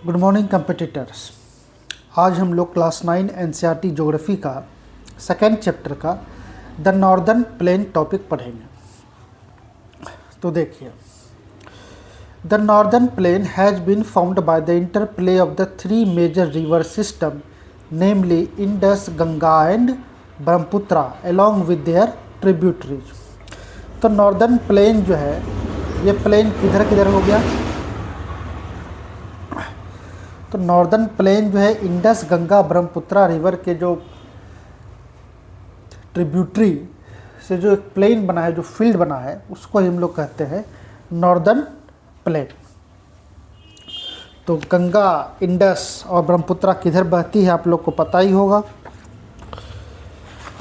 Good morning competitors. आज हम लोग क्लास 9 एनसीईआरटी ज्योग्राफी का सेकेंड चैप्टर का द नॉर्दर्न प्लेन टॉपिक पढ़ेंगे। तो देखिए, the northern plain has been found by the interplay of the three major river system namely Indus, Ganga and Brahmaputra along with their tributaries. तो northern plain जो है, ये plane किधर किधर हो गया? तो नॉर्दर्न प्लेन जो है इंडस, गंगा, ब्रह्मपुत्रा रिवर के जो ट्रिब्यूटरी से जो एक प्लेन बना है, जो फील्ड बना है, उसको हम लोग कहते हैं नॉर्दर्न प्लेन। तो गंगा, इंडस और ब्रह्मपुत्रा किधर बहती है आप लोग को पता ही होगा।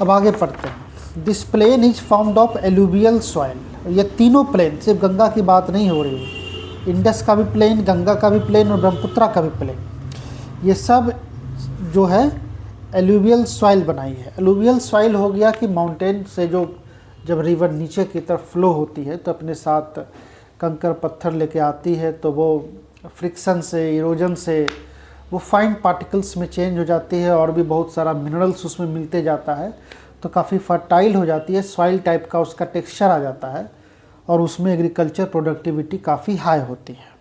अब आगे पढ़ते हैं। This plain is found of alluvial soil. ये तीनों प्लेन, सिर्फ गंगा की बात नहीं हो रही है, इंडस का भी प्लेन, गंगा का भी प्लेन और ब्रह्मपुत्रा का भी प्लेन, ये सब जो है एलुवियल सॉइल बनाई है। एलुवियल सॉइल हो गया कि माउंटेन से जो जब रिवर नीचे की तरफ फ्लो होती है तो अपने साथ कंकर पत्थर लेके आती है, तो वो फ्रिक्शन से, इरोजन से वो फाइन पार्टिकल्स में चेंज हो जाती है और भी बहुत सारा मिनरल्स उसमें मिलते जाता है, तो काफ़ी फर्टाइल हो जाती है, सॉइल टाइप का उसका टेक्सचर आ जाता है और उसमें एग्रीकल्चर प्रोडक्टिविटी काफ़ी हाई होती है।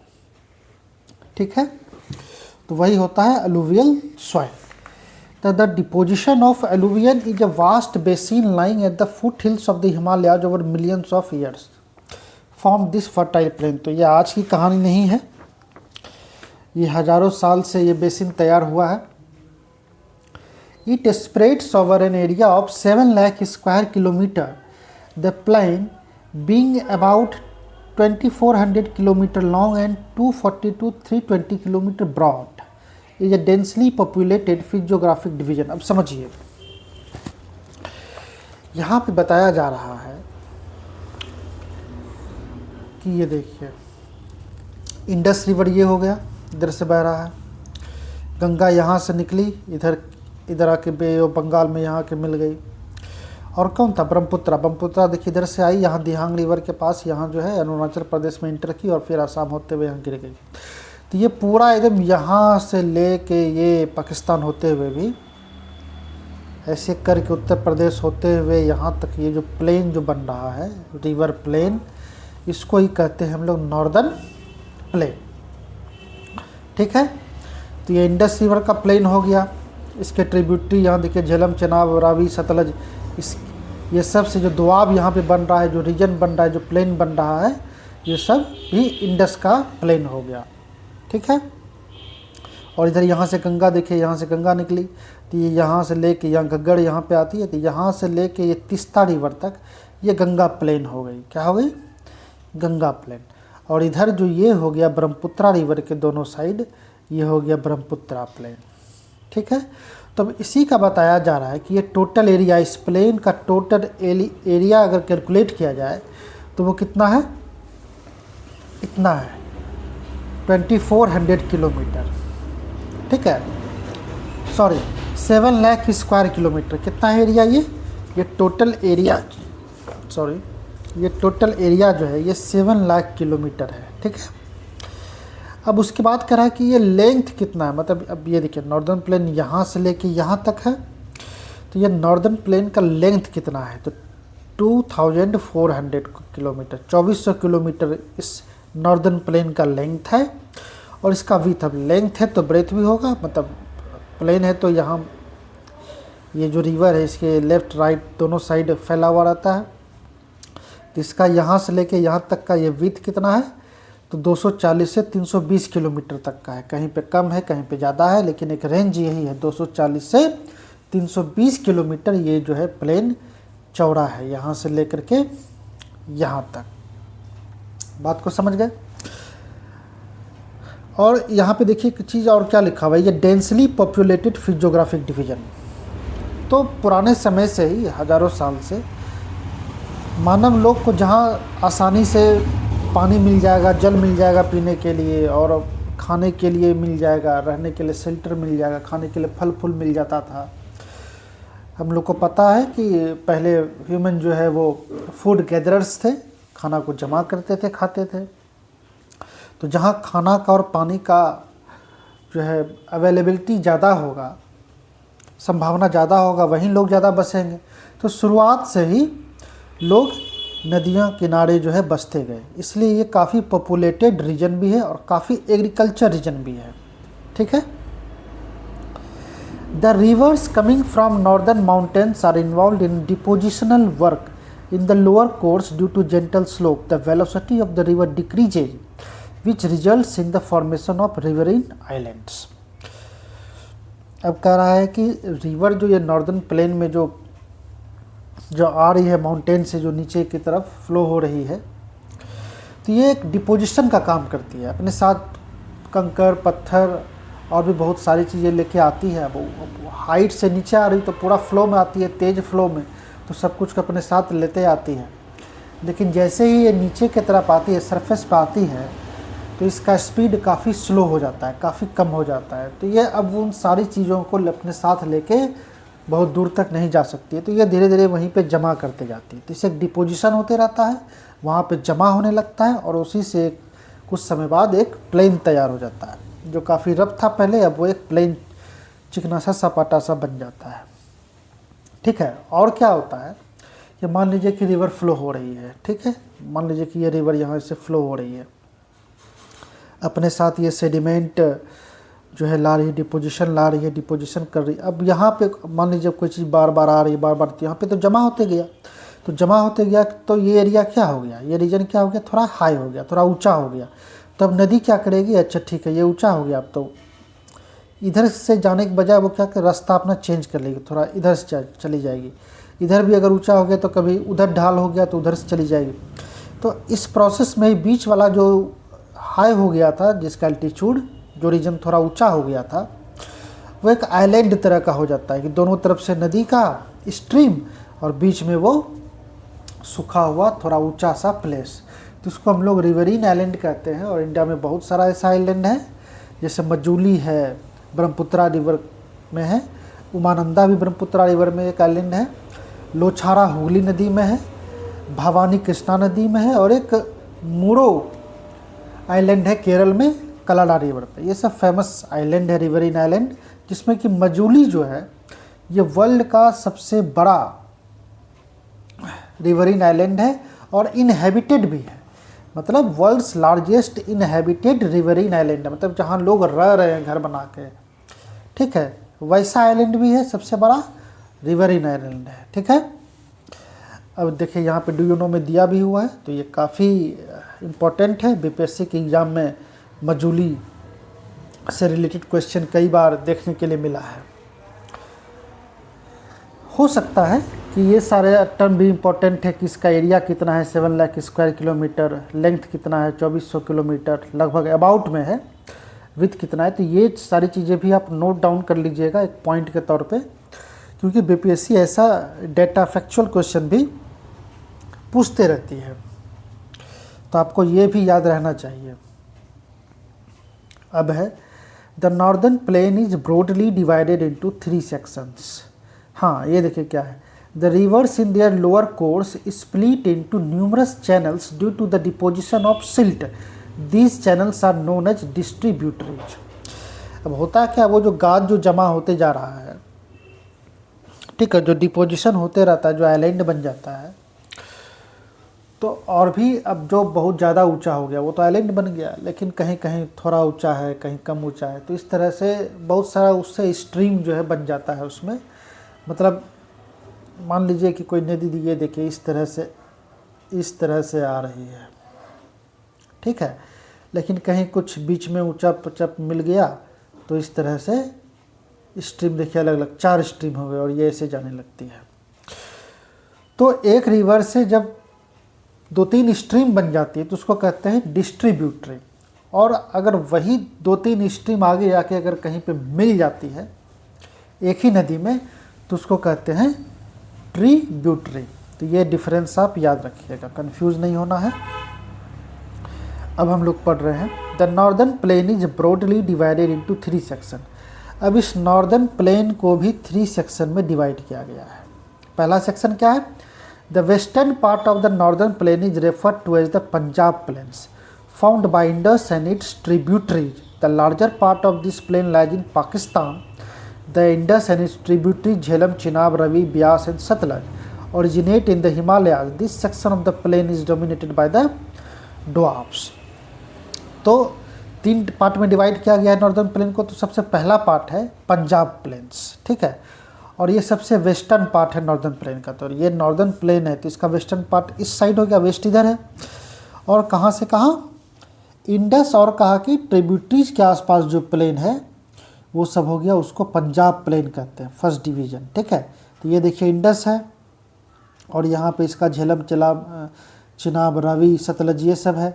ठीक है, तो वही होता है alluvial soil. The deposition of alluvium is a vast basin lying at the foothills of the Himalayas over millions of years form this fertile plain. तो ये आज की कहानी नहीं है, ये हजारों साल से ये बेसिन तैयार हुआ है। It spreads over an area of 7 lakh square kilometre, the plain being about 2400 km long and 240 to 320 km broad is a densely populated physiographic division। अब समझिए, यहाँ पे बताया जा रहा है कि ये देखिए, इंडस रिवर ये हो गया, इधर से बह रहा है, गंगा यहाँ से निकली, इधर आके बे ऑफ बंगाल में यहाँ के मिल गई, और कौन था? ब्रह्मपुत्रा। ब्रह्मपुत्रा देखिए इधर से आई, यहाँ दिहांग रिवर के पास, यहाँ जो है अरुणाचल प्रदेश में इंटर की और फिर आसाम होते हुए यहाँ गिर गई। तो ये पूरा एकदम यहाँ से ले के ये पाकिस्तान होते हुए भी ऐसे करके उत्तर प्रदेश होते हुए यहाँ तक ये जो प्लेन जो बन रहा है, रिवर प्लेन, इसको ही कहते हैं हम लोग नॉर्दर्न प्लेन। ठीक है, तो ये इंडस रिवर का प्लेन हो गया, इसके ट्रिब्यूटरी यहाँ देखिए झेलम, चेनाब, रावी, सतलज, ये सब से जो दोआब यहाँ पे बन रहा है, जो रीजन बन रहा है, जो प्लेन बन रहा है, ये सब भी इंडस का प्लेन हो गया। ठीक है, और इधर यहाँ से गंगा देखिए, यहाँ से गंगा निकली, तो ये यहाँ से लेके यहाँ घग्गड़ यहाँ पे आती है, तो यहाँ से लेके ये तीस्ता रिवर तक ये गंगा प्लेन हो गई। क्या हो गई? गंगा प्लेन। और इधर जो ये हो गया ब्रह्मपुत्रा रिवर के दोनों साइड, ये हो गया ब्रह्मपुत्रा प्लेन। ठीक है, तो इसी का बताया जा रहा है कि ये टोटल एरिया, इस प्लेन का टोटल एरिया अगर कैलकुलेट किया जाए तो वो कितना है? इतना है 2400 किलोमीटर। ठीक है, सॉरी 7 लाख स्क्वायर किलोमीटर। कितना है एरिया? ये टोटल एरिया, सॉरी ये टोटल एरिया जो है ये 7 लाख किलोमीटर है। ठीक है, अब उसके बाद कह रहा है कि ये लेंथ कितना है, मतलब अब ये देखिए नॉर्दर्न प्लेन यहाँ से लेके यहाँ तक है, तो ये नॉर्दर्न प्लेन का लेंथ कितना है? तो 2400 किलोमीटर, 2400 किलोमीटर इस नॉर्दर्न प्लेन का लेंथ है। और इसका विड्थ, अब लेंथ है तो ब्रेथ भी होगा, मतलब प्लेन है तो यहाँ ये जो रिवर है इसके लेफ़्ट राइट दोनों साइड फैला हुआ रहता है, तो इसका यहाँ से लेके यहाँ तक का ये विड्थ कितना है? तो 240 से 320 किलोमीटर तक का है। कहीं पे कम है, कहीं पे ज़्यादा है, लेकिन एक रेंज यही है, 240 से 320 किलोमीटर ये जो है प्लेन चौड़ा है, यहाँ से लेकर के यहाँ तक। बात को समझ गए? और यहाँ पे देखिए एक चीज़ और क्या लिखा हुआ है, ये डेंसली पॉपुलेटेड फिजियोग्राफिक डिवीज़न। तो पुराने समय से ही, हज़ारों साल से, मानव लोग को जहाँ आसानी से पानी मिल जाएगा, जल मिल जाएगा पीने के लिए, और खाने के लिए मिल जाएगा, रहने के लिए शेल्टर मिल जाएगा, खाने के लिए फल फूल मिल जाता था। हम लोग को पता है कि पहले ह्यूमन जो है वो फूड गैदरर्स थे, खाना को जमा करते थे, खाते थे। तो जहाँ खाना का और पानी का जो है अवेलेबिलिटी ज़्यादा होगा, संभावना ज़्यादा होगा, वहीं लोग ज़्यादा बसेंगे। तो शुरुआत से ही लोग नदियाँ किनारे जो है बसते गए, इसलिए ये काफ़ी पॉपुलेटेड रीजन भी है और काफ़ी एग्रीकल्चर रीजन भी है। ठीक है। The rivers coming from northern mountains are involve in depositional work in the lower course due to gentle slope. The velocity of the river decreases, which results in the formation of riverine islands. अब कह रहा है कि river जो ये northern plain में जो आ रही है माउंटेन से, जो नीचे की तरफ फ्लो हो रही है, तो ये एक डिपोजिशन का काम करती है, अपने साथ कंकर पत्थर और भी बहुत सारी चीज़ें लेके आती है। अब हाइट से नीचे आ रही तो पूरा फ्लो में आती है, तेज फ्लो में, तो सब कुछ अपने साथ लेते आती है। लेकिन जैसे ही ये नीचे की तरफ आती है, सरफेस पर आती है, तो इसका स्पीड काफ़ी स्लो हो जाता है, काफ़ी कम हो जाता है। तो ये अब उन सारी चीज़ों को अपने साथ लेके बहुत दूर तक नहीं जा सकती है, तो ये धीरे धीरे वहीं पे जमा करते जाती है। तो इसे डिपोजिशन होते रहता है, वहाँ पे जमा होने लगता है और उसी से कुछ समय बाद एक प्लेन तैयार हो जाता है। जो काफ़ी रफ था पहले, अब वो एक प्लेन चिकना सा सपाटा सा बन जाता है। ठीक है। और क्या होता है कि मान लीजिए कि रिवर फ्लो हो रही है, ठीक है, मान लीजिए कि ये रिवर यहाँ से फ्लो हो रही है, अपने साथ ये सेडिमेंट जो है ला रही है, डिपोजिशन ला रही है, डिपोजिशन कर रही है। अब यहाँ पे मान लीजिए कोई चीज़ बार बार आ रही है, बार बार, तो यहाँ पे तो जमा होते गया, तो जमा होते गया तो ये एरिया क्या हो गया, ये रीजन क्या हो गया, थोड़ा हाई हो गया, थोड़ा ऊंचा हो गया। तो अब नदी क्या करेगी, अच्छा ठीक है ये ऊंचा हो गया, अब तो इधर से जाने के बजाय वो क्या कर रास्ता अपना चेंज कर लेगी, थोड़ा इधर से चली जाएगी। इधर भी अगर ऊंचा हो गया तो कभी उधर ढाल हो गया तो उधर से चली जाएगी। तो इस प्रोसेस में ही बीच वाला जो हाई हो गया था, जिसका एल्टीट्यूड, जो रीजन थोड़ा ऊंचा हो गया था, वो एक आइलैंड तरह का हो जाता है कि दोनों तरफ से नदी का स्ट्रीम और बीच में वो सूखा हुआ थोड़ा ऊंचा सा प्लेस। तो इसको हम लोग रिवरीन आइलैंड कहते हैं। और इंडिया में बहुत सारा ऐसा आइलैंड है, जैसे मजूली है, ब्रह्मपुत्रा रिवर में है, उमानंदा भी ब्रह्मपुत्रा रिवर में एक आइलैंड है, लोछारा हुगली नदी में है, भवानी कृष्णा नदी में है, और एक मूरो आइलैंड है केरल में कलाडा रिवर पे। ये सब फेमस आइलैंड है, रिवरीन आइलैंड, जिसमें कि मजूली जो है ये वर्ल्ड का सबसे बड़ा रिवरीन आइलैंड है और इनहेबिटेड भी है, मतलब वर्ल्ड्स लार्जेस्ट इनहेबिटेड रिवरीन आइलैंड है, मतलब जहाँ लोग रह रहे हैं घर बना के। ठीक है, वैसा आइलैंड भी है, सबसे बड़ा रिवरीन आइलैंड है। ठीक है। अब देखिए यहाँ पे डू यू नो में दिया भी हुआ है, तो ये काफ़ी इम्पोर्टेंट है। बीपीएससी के एग्ज़ाम में मजूली से रिलेटेड क्वेश्चन कई बार देखने के लिए मिला है। हो सकता है कि ये सारे टर्म भी इम्पोर्टेंट है कि इसका एरिया कितना है, 7 लाख स्क्वायर किलोमीटर, लेंथ कितना है 2400 किलोमीटर लगभग अबाउट में है, विथ कितना है। तो ये सारी चीज़ें भी आप नोट डाउन कर लीजिएगा एक पॉइंट के तौर पे, क्योंकि बीपीएससी ऐसा डेटा फैक्चुअल क्वेश्चन भी पूछते रहती है, तो आपको ये भी याद रहना चाहिए। अब है the northern plain is broadly divided into 3 sections. हाँ, ये देखिए क्या है, the rivers in their lower course split into numerous channels due to the deposition of silt. These channels are known as distributaries. अब होता क्या, वो जो गाद जो जमा होते जा रहा है, ठीक है, जो डिपोजिशन होते रहता है, जो आइलैंड बन जाता है, तो और भी अब जो बहुत ज़्यादा ऊंचा हो गया वो तो आइलैंड बन गया, लेकिन कहीं कहीं थोड़ा ऊंचा है, कहीं कम ऊंचा है, तो इस तरह से बहुत सारा उससे स्ट्रीम जो है बन जाता है उसमें। मतलब मान लीजिए कि कोई नदी, ये देखिए इस तरह से आ रही है, ठीक है, लेकिन कहीं कुछ बीच में ऊंचा पचप मिल गया, तो इस तरह से स्ट्रीम देखिए अलग अलग 4 स्ट्रीम हो गए और ये ऐसे जाने लगती है। तो एक रिवर से जब 2-3 स्ट्रीम बन जाती है तो उसको कहते हैं डिस्ट्रीब्यूटरी। और अगर वही 2-3 स्ट्रीम आगे जाके अगर कहीं पे मिल जाती है एक ही नदी में, तो उसको कहते हैं ट्रीब्यूटरी। तो ये डिफरेंस आप याद रखिएगा, कंफ्यूज नहीं होना है। अब हम लोग पढ़ रहे हैं the northern plain is broadly divided into 3 section. अब इस नॉर्दर्न प्लेन को भी 3 सेक्शन में डिवाइड किया गया है। पहला सेक्शन क्या है, the western part of the northern plain is referred to as the Punjab plains found by Indus and its tributaries the the larger part of this plain lies in Pakistan, the Indus and its tributary Jhelum, Chenab, Ravi, Beas and Sutlej originate in the Himalayas. This section of the plain is dominated by the doabs. तो 3 part में divide किया गया है northern plain को। तो सबसे पहला part है पंजाब प्लेन्स, ठीक है, और ये सबसे वेस्टर्न पार्ट है नॉर्दर्न प्लेन का। तो ये नॉर्दर्न प्लेन है, तो इसका वेस्टर्न पार्ट इस साइड हो गया, वेस्ट इधर है। और कहाँ से कहाँ, इंडस और कहाँ की ट्रिब्यूटरीज के आसपास जो प्लेन है वो सब हो गया, उसको पंजाब प्लेन कहते हैं, फर्स्ट डिवीज़न, ठीक है। तो ये देखिए इंडस है, और यहाँ पे इसका झेलम, चिनाब, रावी, सतलज ये सब है।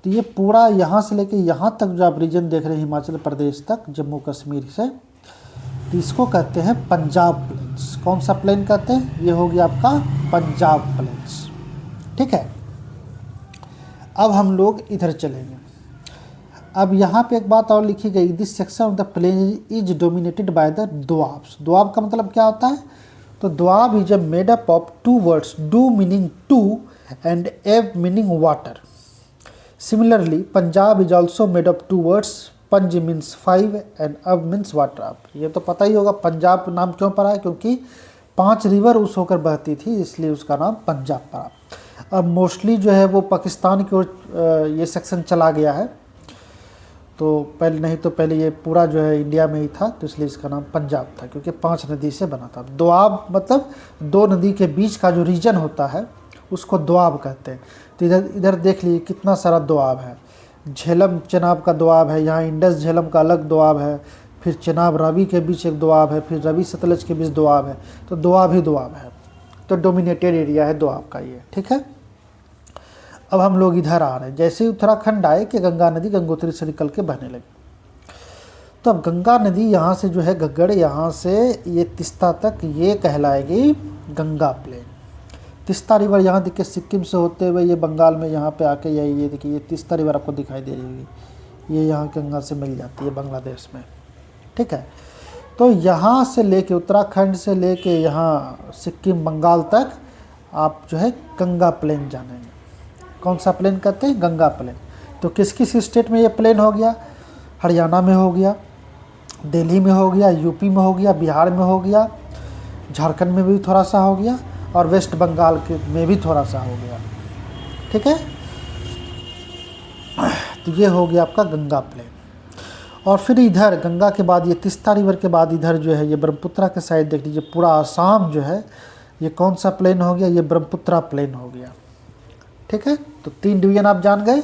तो ये पूरा यहाँ से लेके यहाँ तक जो आप रीजन देख रहे हैं हिमाचल प्रदेश तक, जम्मू कश्मीर से, तो इसको कहते हैं पंजाब प्लेन्स। कौन सा प्लेन कहते हैं, ये हो गया आपका पंजाब प्लेन्स, ठीक है। अब हम लोग इधर चलेंगे। अब यहाँ पे एक बात और लिखी गई, this section of the plain is dominated by the doabs. Doab का मतलब क्या होता है, तो doab is a made up of 2 words, do meaning two and ab meaning water. Similarly Punjab is also made of 2 words, panj means 5 and ab means water up. ये तो पता ही होगा पंजाब नाम क्यों पड़ा है, क्योंकि 5 रिवर उस होकर बहती थी, इसलिए उसका नाम पंजाब पड़ा। अब मोस्टली जो है वो पाकिस्तान की ओर ये सेक्शन चला गया है, तो पहले नहीं, तो पहले ये पूरा जो है इंडिया में ही था, तो इसलिए इसका नाम पंजाब था, क्योंकि 5 नदी से बना था। दोआब मतलब 2 नदी के बीच का जो रीजन होता है उसको दोआब कहते हैं। तो इधर देख लीजिए कितना सारा दोआब है। झेलम चिनाब का दोआब है, यहाँ इंडस झेलम का अलग दोआब है, फिर चिनाब रावी के बीच एक दोआब है, फिर रवि सतलज के बीच दोआब है। तो दोआब ही दोआब है, तो डोमिनेटेड एरिया है दोआब का ये, ठीक है। अब हम लोग इधर आ रहे हैं, जैसे ही उत्तराखंड आए कि गंगा नदी गंगोत्री से निकल के बहने लगी। तो अब गंगा नदी यहाँ से जो है गग्गड़, यहाँ से ये तिस्ता तक, ये कहलाएगी गंगा प्लेन। तिस्ता रिवर यहाँ देखिए सिक्किम से होते हुए ये बंगाल में यहाँ पे आके ये देखिए ये तिस्ता रिवर आपको दिखाई दे रही होगी, ये यहाँ गंगा से मिल जाती है बांग्लादेश में, ठीक है। तो यहाँ से लेके उत्तराखंड से लेके यहाँ सिक्किम बंगाल तक आप जो है गंगा प्लेन जानेंगे। कौन सा प्लेन कहते हैं, गंगा प्लेन। तो किस किस स्टेट में ये प्लेन हो गया, हरियाणा में हो गया, दिल्ली में हो गया, यूपी में हो गया, बिहार में हो गया, झारखंड में भी थोड़ा सा हो गया, और वेस्ट बंगाल के में भी थोड़ा सा हो गया, ठीक है। तो ये हो गया आपका गंगा प्लेन। और फिर इधर गंगा के बाद ये तिस्ता रिवर के बाद इधर जो है ये ब्रह्मपुत्रा के साइड देख लीजिए, पूरा आसाम जो है ये कौन सा प्लेन हो गया, ये ब्रह्मपुत्रा प्लेन हो गया, ठीक है। तो 3 डिवीजन आप जान गए,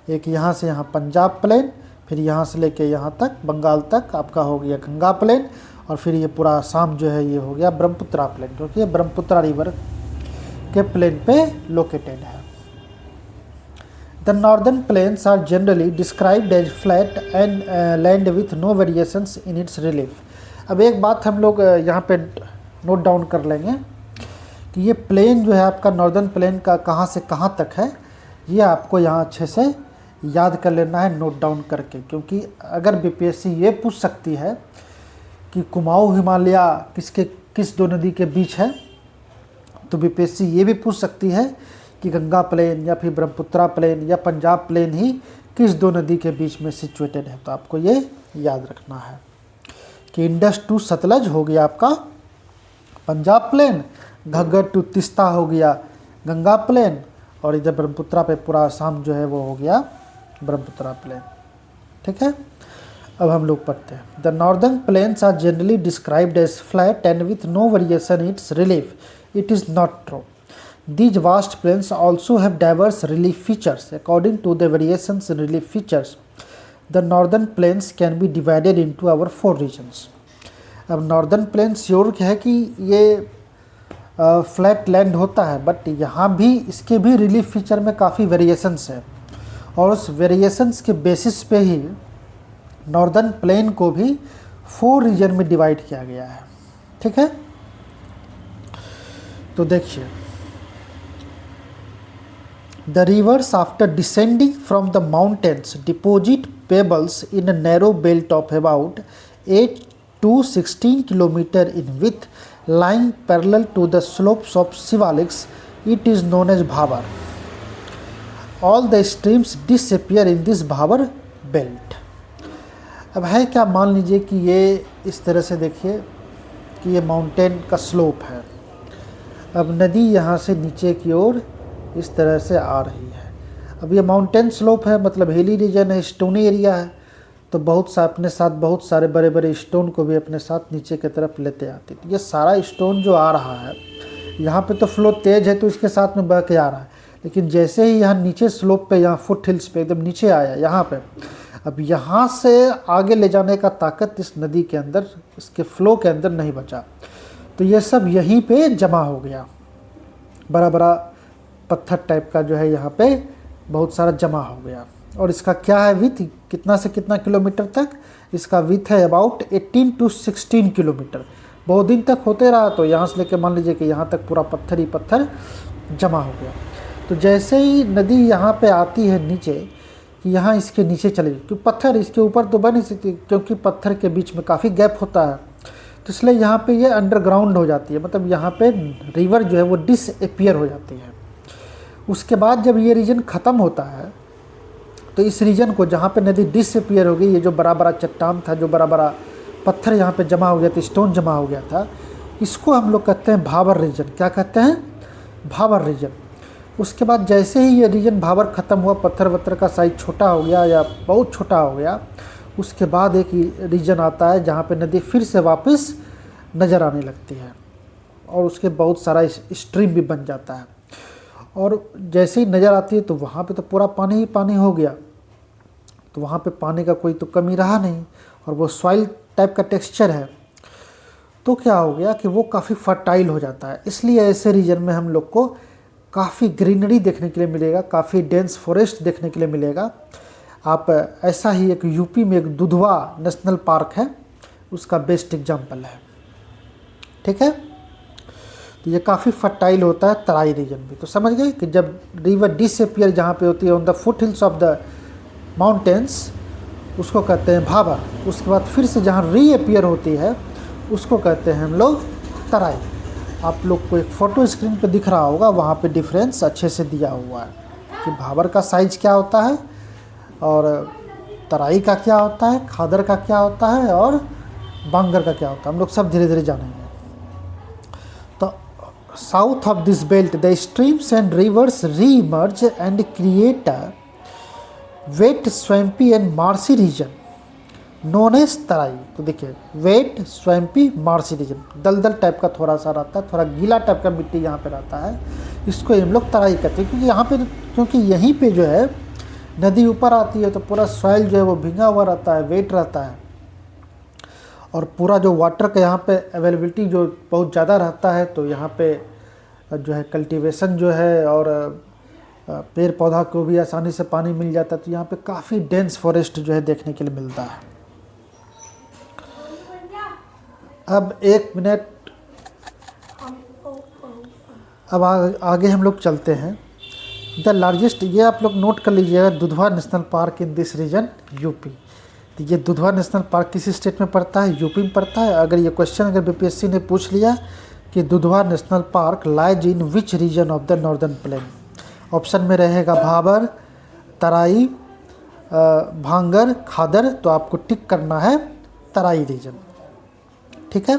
एक यहाँ से यहाँ पंजाब प्लेन, फिर यहाँ से लेके यहाँ तक बंगाल तक आपका हो गया गंगा प्लेन, और फिर ये पूरा आसाम जो है ये हो गया ब्रह्मपुत्रा प्लेन, क्योंकि ये ब्रह्मपुत्रा रिवर के प्लेन पे लोकेटेड है। The northern plains are generally described as flat and land with no variations in its relief. अब एक बात हम लोग यहाँ पे नोट डाउन कर लेंगे कि ये प्लेन जो है आपका नॉर्दर्न प्लेन का कहाँ से कहाँ तक है, ये आपको यहाँ अच्छे से याद कर लेना है नोट डाउन करके, क्योंकि अगर बीपीएससी ये पूछ सकती है कि कुमाऊं हिमालय किस 2 नदी के बीच है, तो बीपीएससी ये भी पूछ सकती है कि गंगा प्लेन या फिर ब्रह्मपुत्रा प्लेन या पंजाब प्लेन ही किस 2 नदी के बीच में सिचुएटेड है। तो आपको ये याद रखना है कि इंडस टू सतलज हो गया आपका पंजाब प्लेन, घग्गर टू तिस्ता हो गया गंगा प्लेन, और इधर ब्रह्मपुत्रा पे पूरा आसाम जो है वो हो गया ब्रह्मपुत्रा प्लेन, ठीक है। अब हम लोग पढ़ते हैं। The northern plains are generally described as flat and with no variation its relief. It is not true. These vast plains also have diverse relief features. According to the variations in relief features, the northern plains can be divided into our 4 regions. अब northern plain sure है कि ये flat land होता है, but यहाँ भी इसके भी रिलीफ फीचर में काफ़ी वेरिएशंस है, और उस वेरिएशंस के बेसिस पे ही नॉर्दर्न प्लेन को भी 4 रीजन में डिवाइड किया गया है, ठीक है। तो देखिए, the rivers after descending from the mountains deposit pebbles in a narrow belt of about 8 to 16 km in width, lying parallel to the slopes of Shivaliks. It is known as Bhavar. All the streams disappear in this Bhavar belt. अब है क्या, मान लीजिए कि ये इस तरह से देखिए कि ये माउंटेन का स्लोप है। अब नदी यहाँ से नीचे की ओर इस तरह से आ रही है। अब ये माउंटेन स्लोप है, मतलब हिली रीजन है, स्टोनी एरिया है, तो बहुत सा अपने साथ बहुत सारे बड़े बड़े स्टोन को भी अपने साथ नीचे की तरफ लेते आते। तो ये सारा स्टोन जो आ रहा है, यहाँ पे तो फ्लो तेज है तो इसके साथ में बह के आ रहा है, लेकिन जैसे ही यहाँ नीचे स्लोप पे, यहाँ फुट हिल्स पे एकदम नीचे आया यहाँ पे, अब यहाँ से आगे ले जाने का ताकत इस नदी के अंदर, इसके फ्लो के अंदर नहीं बचा। तो ये सब यहीं पे जमा हो गया, बड़ा बड़ा पत्थर टाइप का जो है यहाँ पे बहुत सारा जमा हो गया। और इसका क्या है विथ, कितना से कितना किलोमीटर तक, इसका विथ है अबाउट 18 to 16 किलोमीटर। बहुत दिन तक होते रहा, तो यहाँ से लेकर मान लीजिए कि यहाँ तक पूरा पत्थर ही पत्थर जमा हो गया। तो जैसे ही नदी यहाँ पे आती है नीचे, कि यहाँ इसके नीचे चले, क्योंकि पत्थर इसके ऊपर तो बन नहीं सकती, क्योंकि पत्थर के बीच में काफ़ी गैप होता है, तो इसलिए यहाँ पे ये अंडरग्राउंड हो जाती है, मतलब यहाँ पे रिवर जो है वो डिसअपीयर हो जाती है। उसके बाद जब ये रीजन ख़त्म होता है, तो इस रीजन को जहाँ पे नदी डिसअपीयर हो गई, ये जो बड़ा बड़ा चट्टान था, जो बड़ा बड़ा पत्थर यहाँ पे जमा हो गया था, स्टोन जमा हो गया था, इसको हम लोग कहते हैं भाबर रीजन। क्या कहते हैं? भाबर रीजन। उसके बाद जैसे ही ये रीजन भाबर ख़त्म हुआ, पत्थर वत्थर का साइज छोटा हो गया या बहुत छोटा हो गया, उसके बाद एक रीजन आता है जहाँ पे नदी फिर से वापस नज़र आने लगती है, और उसके बहुत सारा स्ट्रीम भी बन जाता है। और जैसे ही नज़र आती है तो वहाँ पे तो पूरा पानी ही पानी हो गया, तो वहाँ पे पानी का कोई तो कमी रहा नहीं, और वो सॉइल टाइप का टेक्सचर है, तो क्या हो गया कि वो काफ़ी फर्टाइल हो जाता है। इसलिए ऐसे रीजन में हम लोग को काफ़ी ग्रीनरी देखने के लिए मिलेगा, काफ़ी डेंस फॉरेस्ट देखने के लिए मिलेगा। आप ऐसा ही एक यूपी में एक दुधवा नेशनल पार्क है, उसका बेस्ट एग्जाम्पल है। ठीक है, तो ये काफ़ी फर्टाइल होता है तराई रीजन भी। तो समझ गए कि जब रिवर डिसअपीयर जहाँ पे होती है on the foothills of the mountains, उसको कहते हैं भाबर। उसके बाद फिर से जहाँ रीअपीयर होती है उसको कहते हैं हम लोग तराई। आप लोग को एक फ़ोटो स्क्रीन पे दिख रहा होगा, वहाँ पे डिफरेंस अच्छे से दिया हुआ है कि भाबर का साइज़ क्या होता है और तराई का क्या होता है, खादर का क्या होता है और बांगर का क्या होता है। हम लोग सब धीरे धीरे जानेंगे। तो south of this belt the streams and rivers re-emerge and create a wet swampy and marshy region known as Terai. तो देखिए, वेट स्वैम्पी मार्सी रीजन, दलदल टाइप का थोड़ा सा रहता है, थोड़ा गीला टाइप का मिट्टी यहाँ पे रहता है, इसको हम लोग तराई कहते हैं। क्योंकि यहाँ पे, क्योंकि यहीं पे जो है नदी ऊपर आती है, तो पूरा सॉइल जो है वो भींगा हुआ रहता है, वेट रहता है, और पूरा जो वाटर का यहाँ पे अवेलेबिलिटी जो बहुत ज़्यादा रहता है, तो यहाँ पे जो है कल्टीवेशन जो है और पेड़ पौधा को भी आसानी से पानी मिल जाता है। तो यहाँ पे काफ़ी डेंस फॉरेस्ट जो है देखने के लिए मिलता है। अब एक मिनट, अब आगे हम लोग चलते हैं। द लार्जेस्ट, ये आप लोग नोट कर लीजिएगा, Dudhwa national park in this region UP. तो ये दुधवा नेशनल पार्क किस स्टेट में पड़ता है? यूपी में पड़ता है। अगर ये क्वेश्चन अगर बीपीएससी ने पूछ लिया कि Dudhwa national park lies in which region of the northern plane, option में रहेगा भाबर, तराई, भांगर, खादर, तो आपको टिक करना है तराई रीजन। ठीक है।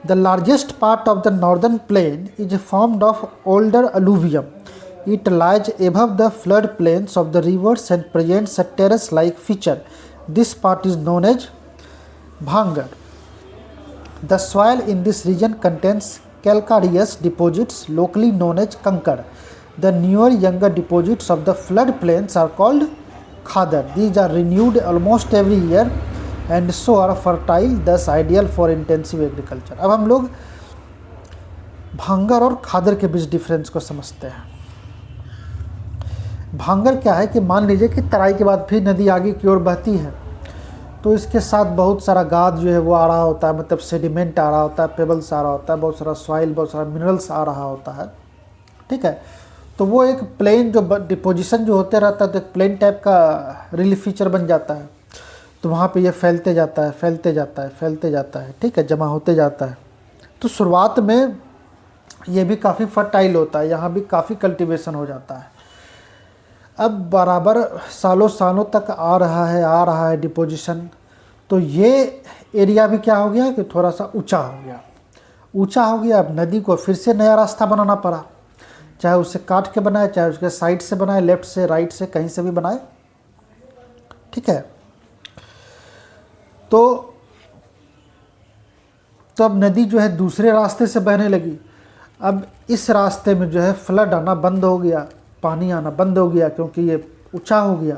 The largest part of the northern plain is formed of older alluvium. It lies above the flood plains of the rivers and presents a terrace like feature. This part is known as bhangar. The soil in this region contains calcareous deposits locally known as कंकड़. The newer younger deposits of the flood plains are called khadar. These are renewed almost every year and so are fertile, thus ideal for intensive agriculture. अब हम लोग भांगर और खादर के बीच difference को समझते हैं। भांगर क्या है कि मान लीजिए कि तराई के बाद फिर नदी आगे की ओर बहती है, तो इसके साथ बहुत सारा गाद जो है वो आ रहा होता है, मतलब सेडिमेंट आ रहा होता है, पेबल्स आ रहा होता है, बहुत सारा सॉइल, बहुत सारा मिनरल्स आ रहा होता है। ठीक है, तो वो एक प्लेन जो डिपोजिशन जो होते रहता है, तो एक प्लेन टाइप का रिलीफ फीचर बन जाता है। तो वहाँ पे ये फैलते जाता है, फैलते जाता है, फैलते जाता है, ठीक है, जमा होते जाता है। तो शुरुआत में ये भी काफ़ी फर्टाइल होता है, यहाँ भी काफ़ी कल्टीवेशन हो जाता है। अब बराबर सालों सालों तक आ रहा है डिपोजिशन, तो ये एरिया भी क्या हो गया कि थोड़ा सा ऊंचा हो गया, ऊंचा हो गया। अब नदी को फिर से नया रास्ता बनाना पड़ा, चाहे उसे काट के बनाए, चाहे उसके साइड से बनाए, लेफ्ट से, राइट से, कहीं से भी बनाए, ठीक है। तो अब नदी जो है दूसरे रास्ते से बहने लगी। अब इस रास्ते में जो है फ्लड आना बंद हो गया, पानी आना बंद हो गया, क्योंकि ये ऊंचा हो गया।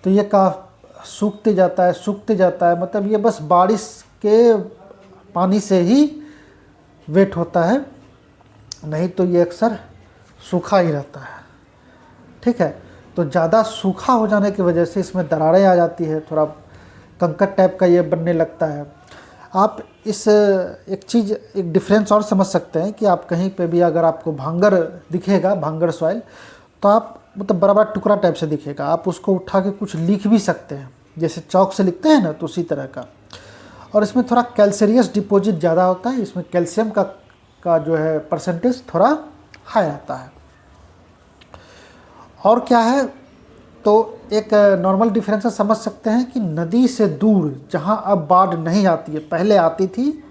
तो ये सूखते जाता है, सूखते जाता है, मतलब ये बस बारिश के पानी से ही वेट होता है, नहीं तो ये अक्सर सूखा ही रहता है, ठीक है। तो ज़्यादा सूखा हो जाने की वजह से इसमें दरारें आ जाती है, थोड़ा कंकड़ टाइप का ये बनने लगता है। आप इस एक चीज़, एक डिफरेंस और समझ सकते हैं कि आप कहीं पे भी अगर आपको भांगर दिखेगा, भांगर सॉइल, तो आप मतलब बड़ा बड़ा टुकड़ा टाइप से दिखेगा, आप उसको उठा के कुछ लिख भी सकते हैं, जैसे चौक से लिखते हैं ना, तो उसी तरह का। और इसमें थोड़ा कैल्शियस डिपॉजिट ज़्यादा होता है, इसमें कैल्शियम का जो है परसेंटेज थोड़ा हाई आता है। और क्या है, तो एक नॉर्मल डिफरेंस समझ सकते हैं कि नदी से दूर जहाँ अब बाढ़ नहीं आती है, पहले आती थी,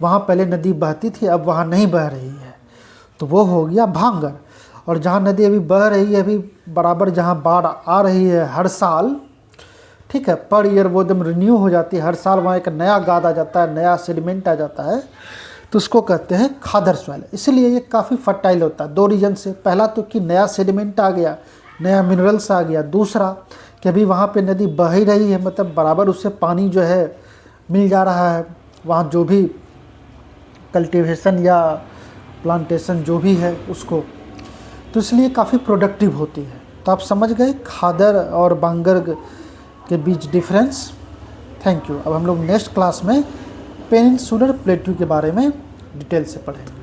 वहाँ पहले नदी बहती थी, अब वहाँ नहीं बह रही है, तो वो हो गया भांगर। और जहाँ नदी अभी बह रही है, अभी बराबर जहाँ बाढ़ आ रही है हर साल, ठीक है, पर ईयर वो एकदम रिन्यू हो जाती है, हर साल वहाँ एक नया गाद आ जाता है, नया सेडिमेंट आ जाता है, तो उसको कहते हैं खादर सॉइल। इसलिए ये काफ़ी फर्टाइल होता है, दो रीजन से। पहला तो कि नया सेडिमेंट आ गया, नया मिनरल्स आ गया। दूसरा कि अभी वहाँ पे नदी बह ही रही है, मतलब बराबर उससे पानी जो है मिल जा रहा है, वहाँ जो भी कल्टीवेशन या प्लांटेशन जो भी है उसको, तो इसलिए काफ़ी प्रोडक्टिव होती है। तो आप समझ गए खादर और बांगर के बीच डिफरेंस। Thank you. अब हम लोग नेक्स्ट क्लास में पेनिनसुलर प्लेट्यू के बारे में डिटेल से पढ़ेंगे।